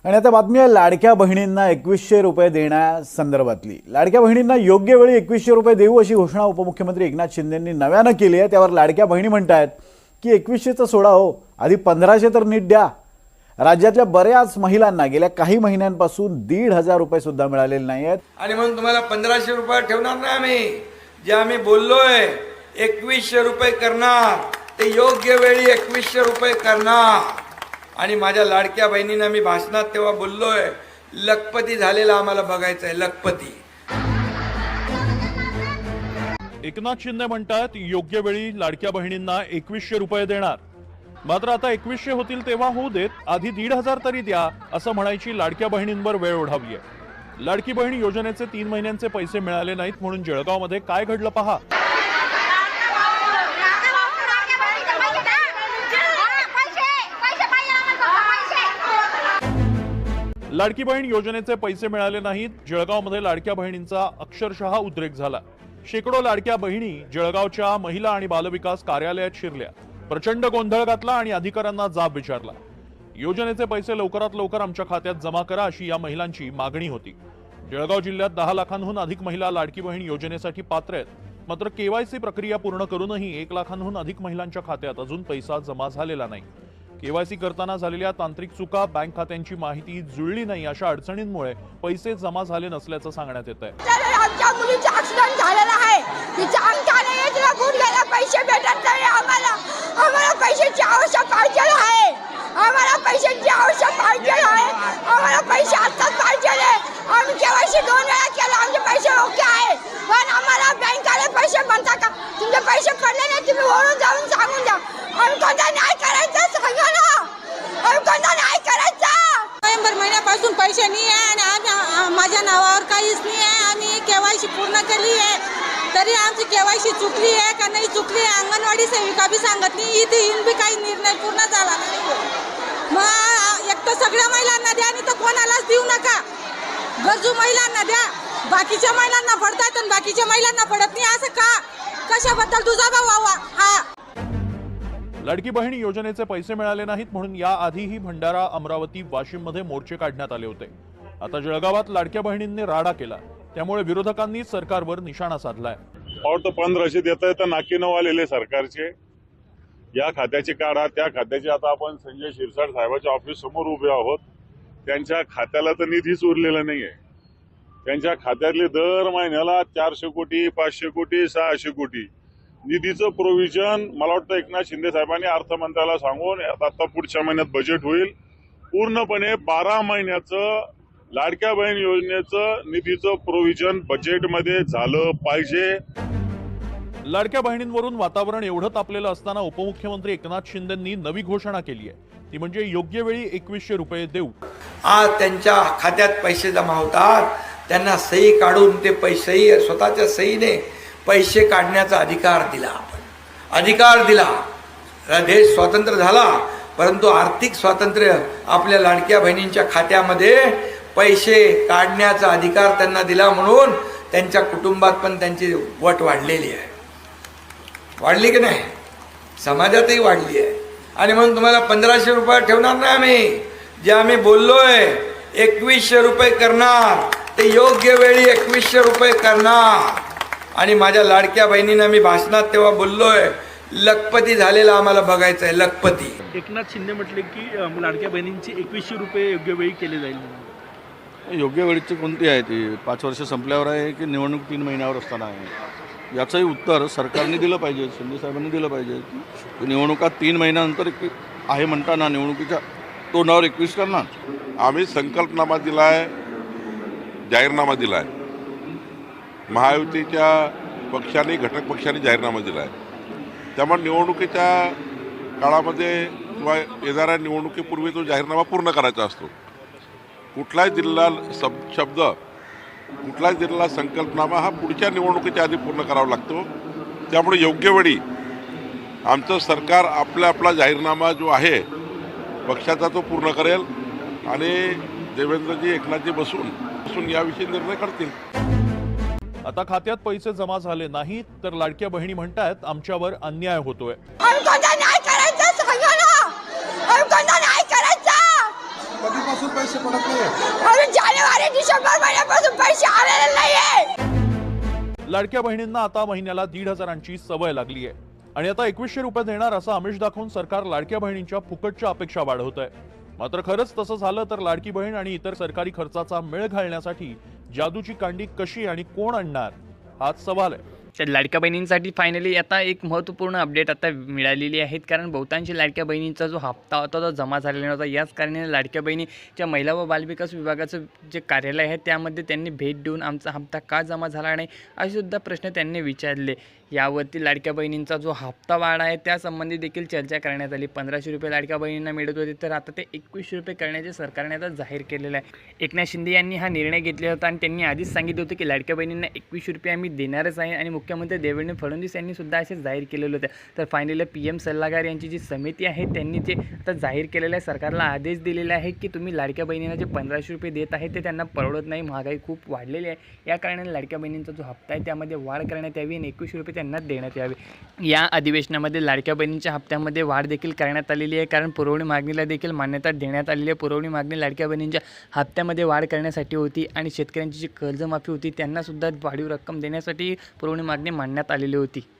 आणि आता बातमी आहे लाडक्या बहिणींना 2100 रुपये देण्यासंदर्भातली। लाडक्या बहिणींना योग्य वेळी 2100 रुपये देऊ अशी घोषणा उपमुख्यमंत्री एकनाथ शिंदेंनी नव्यानं केली आहे। त्यावर लाडक्या बहिणी म्हणतात की 2100चं सोडा हो, आधी 1500 तर नीट द्या। राज्यातल्या बऱ्याच महिलांना गेल्या काही महिन्यांपासून 1500 रुपये सुद्धा मिळालेले नाहीत आणि म्हणून तुम्हाला 1500 रुपये ठेवणार नाही आम्ही। जे आम्ही बोललोय 2100 रुपये करणार ते योग्य वेळी 2100 रुपये करणार। आणि माझ्या लाडक्या बहिणींना मी भाषणात तेव्हा बोललोय लखपती झालेला आम्हाला बघायचंय, लखपती। एकनाथ शिंदे म्हणतात योग्य वेळी लाडक्या बहिणींना 2100 रुपये देणार। मात्र आता 2100 होतील तेव्हा होऊ देत, आधी 1500 तरी द्या असं म्हणायची लाडक्या बहिणींवर वेळ ओढावली आहे। लाडकी बहीण योजनेचे 3 महिन्यांचे पैसे मिळाले नाहीत म्हणून जळगावमध्ये काय घडलं पहा। लाडकी बहीण योजनेचे पैसे मिळाले नाहीत, जळगावमध्ये लाडक्या बहिणींचा अक्षरशः उद्रेक झाला। शेकडो लाडक्या बहिणी जळगावच्या महिला आणि बालविकास कार्यालयात शिरल्या, प्रचंड गोंधळ घातला आणि अधिकाऱ्यांना जाब विचारला। योजनेचे पैसे लवकरात लवकर आमच्या खात्यात जमा करा अशी या महिलांची मागणी होती। जळगाव जिल्ह्यात 10 लाखांहून अधिक महिला लाडकी बहीण योजनेसाठी पात्र आहेत, मात्र केवायसी प्रक्रिया पूर्ण करूनही 1 लाखांहून अधिक महिलांच्या खात्यात अजून पैसा जमा झालेला नाही। केवायसी करताना झालेल्या तांत्रिक चुका, बँक खात्यांची माहिती जुळली नाही अशा अडचणींमुळे पैसे जमा झाले नसल्याचं सांगण्यात येत आहे। आमच्या मुलीचा ऍक्सिडेंट झालेला आहे, तिच्या अंगठ्याने तिला गुडघ्याला पैसे भेटत नाही। आम्हाला पैशाची आवश्यक पाहिजे आहे, आम्हाला पैशाची आवश्यक पाहिजे आहे, आम्हाला पैसे आत्ताच पाहिजे आहे। आम्ही केवायसी 2 वेळा केला, आमचे पैसे ओके आहे, पण आम्हाला बँकेला पैसे म्हणता का तुमचे पैसे पडले नाही, तुम्ही वरून जाऊन सांगून द्या। आम्ही कोणता न्याय करायचा सांगा ना, आम्ही कोणता न्याय करायचा। नोव्हेंबर महिन्यापासून पैसे नाही आहे आणि माझ्या नावावर काहीच नाही आहे। आम्ही केवायसी पूर्ण केली आहे तरी आमची केवायसी चुकली आहे का नाही चुकली आहे अंगणवाडी सेविका बी सांगत नाही, इथे येऊन बी काही निर्णय पूर्ण झाला नाही। मग एक तर सगळ्या महिलांना द्या आणि तर कोणालाच देऊ नका, गरजू महिलांना द्या। बाकीच्या महिलांना पडतात आणि बाकीच्या महिलांना पडत नाही, असं का? कशाबद्दल तुझा भाव हा? लाडकी बहीण योजनेचे पैसे मिळाले नाहीत म्हणून याआधीही भंडारा, अमरावती, वाशिम मध्ये मोर्चे काढण्यात आले होते। आता जळगावात लाडक्या बहिणींनी राडा केला, त्यामुळे विरोधकांनी सरकारवर निशाणा साधलाय। और तो 1500 देत आहे तर नाकी नऊ आलेले सरकारचे, या खात्याची काढा त्या खात्याची। आता आपण संजय शिरसाट साहेबांच्या ऑफिस समोर उभे आहोत, त्यांच्या खात्याला तर निधीच उरलेला नाहीये। त्यांच्या खात्यातले दर महिन्याला 400 कोटी, 500 कोटी, 600 कोटी निधीचं प्रोव्हिजन मला वाटतं एकनाथ शिंदे साहेबांनी अर्थमंत्र्याला सांगून आता पुढच्या महिन्यात बजेट होईल, पूर्णपणे 12 महिन्याचं लाडक्या बहीण योजनेचं निधीचं प्रोव्हिजन बजेटमध्ये झालं पाहिजे। लाडक्या बहिणींवरून वातावरण एवढं तापलेलं असताना उपमुख्यमंत्री एकनाथ शिंदेंनी नवी घोषणा केली आहे, ती म्हणजे योग्य वेळी 2100 रुपये देऊ। आज त्यांच्या खात्यात पैसे जमा होतात, त्यांना सही काढून ते पैसेही स्वतःच्या सहीने पैसे काढण्याचा अधिकार दिला। आपण अधिकार दिला, देश स्वतंत्र झाला, परंतु आर्थिक स्वातंत्र्य आपल्या लाडक्या बहिणींच्या खात्यामध्ये पैसे काढण्याचा अधिकार त्यांना दिला, म्हणून त्यांच्या कुटुंबात पण त्यांची वट वाढलेली आहे। वाढली की नाही? समाजातही वाढली आहे। आणि म्हणून तुम्हाला 1500 रुपये ठेवणार नाही आम्ही। जे आम्ही बोललोय 2100 रुपये करणार ते योग्य वेळी 2100 रुपये करणार। आणि माझ्या लाडक्या बहिणींना मी भाषणात तेव्हा बोललोय लखपती झालेला आम्हाला बघायचंय, लखपती। एकनाथ शिंदे म्हटले की लाडक्या बहिणींची 2100 रुपये योग्य वेळी केले जाईल। योग्य वेळीची कोणती आहे ती? 5 वर्ष संपल्यावर आहे की निवडणूक 3 महिन्यावर असताना आहे? याचंही उत्तर सरकारने दिलं पाहिजे, शिंदे साहेबांनी दिलं पाहिजे। निवडणुका 3 महिन्यानंतर आहे म्हणताना निवडणुकीच्या तोंडावर 21 करणार। आम्ही संकल्पनामा दिलाय, जाहीरनामा दिलाय, महायुतीच्या पक्षाने घटक पक्षाने जाहीरनामा दिलाय। त्यामुळे निवडणुकीच्या काळामध्ये किंवा येणाऱ्या निवडणुकीपूर्वी तो जाहीरनामा पूर्ण करायचा असतो। कुठलाही दिलेला शब्द, कुठलाही दिलेला संकल्पनामा हा पुढच्या निवडणुकीच्या आधी पूर्ण करावा लागतो। त्यामुळे योग्य वेळी आमचं सरकार आपला जाहीरनामा जो आहे पक्षाचा तो पूर्ण करेल आणि देवेंद्रजी, एकनाथजी बसून याविषयी निर्णय करतील। आता खात्यात पैसे जमा झाले नाहीत तर लाडक्या बहिणी म्हणतात आमच्यावर अन्याय होतोय। आम्ही कोणता न्याय करायचा सांगा ना, आम्ही कोणता न्याय करायचा? महिन्यापासून पैसे पडत नाही. अजून जानेवारी डिसेंबर महिन्यापासून पैसे आलेले नाहीये. लाडक्या बहिणींना आता महिन्याला 1,500ची सवय लागली आहे आणि आता 2100 रुपये देणार असं आमिष दाखवून सरकार लाडक्या बहिणींच्या फुकटच्या अपेक्षा वाढवत आहे. मात्र खरंच तसं झालं तर लाडकी बहीण आणि इतर सरकारी खर्चाचा मेळ घालण्यासाठी जादूची कांडी कशी आणि कोण आणणार हाच सवाल आहे. तर लाडक्या बहिणींसाठी फायनली आता एक महत्त्वपूर्ण अपडेट आता मिळालेली आहेत, कारण बहुतांशी लाडक्या बहिणींचा जो हप्ता होता तो जमा झालेला नव्हता. याच कारणाने लाडक्या बहिणीच्या महिला व बालविकास विभागाचं जे कार्यालय आहे त्यामध्ये त्यांनी भेट देऊन आमचा हप्ता का जमा झाला नाही असे सुद्धा प्रश्न त्यांनी विचारले. यावरती लाडक्या बहिणींचा जो हप्ता वाढ आहे त्यासंबंधी देखील चर्चा करण्यात आली. 1500 रुपये लाडक्या बहिणींना मिळत होते, तर आता ते 2100 रुपये करण्याचे सरकारने आता जाहीर केलेलं आहे. एकनाथ शिंदे यांनी हा निर्णय घेतला होता आणि त्यांनी आधीच सांगितलं होतं की लाडक्या बहिणींना 2100 रुपये आम्ही देणारच आहे आणि मुख्यमंत्री देवेंद्र फडणवीस यांनी सुद्धा असे जाहीर केलेलं होतं. तर फायनली PM सल्लागार यांची जी समिती आहे त्यांनी ते आता जाहीर केलेलं आहे. सरकारला आदेश दिलेला आहे की तुम्ही लाडक्या बहिणींना जे 1500 रुपये देत आहे ते त्यांना परवडत नाही, महागाई खूप वाढलेली आहे. या कारणाने लाडक्या बहिणींचा जो हप्ता आहे त्यामध्ये वाढ करण्यात यावी आणि 2100 रुपये त्यांना देण्यात यावे. या अधिवेशनामध्ये लाडक्या बहिणींच्या हप्त्यामध्ये वाढ देखील करण्यात आलेली आहे, कारण पुरवणी मागणीला देखील मान्यता देण्यात आलेली आहे. पुरवणी मागणी लाडक्या बहिणींच्या हप्त्यामध्ये वाढ करण्यासाठी होती आणि शेतकऱ्यांची जी कर्जमाफी होती त्यांना सुद्धा वाढीव रक्कम देण्यासाठी पुरवणी मागणी मांडण्यात आलेली होती.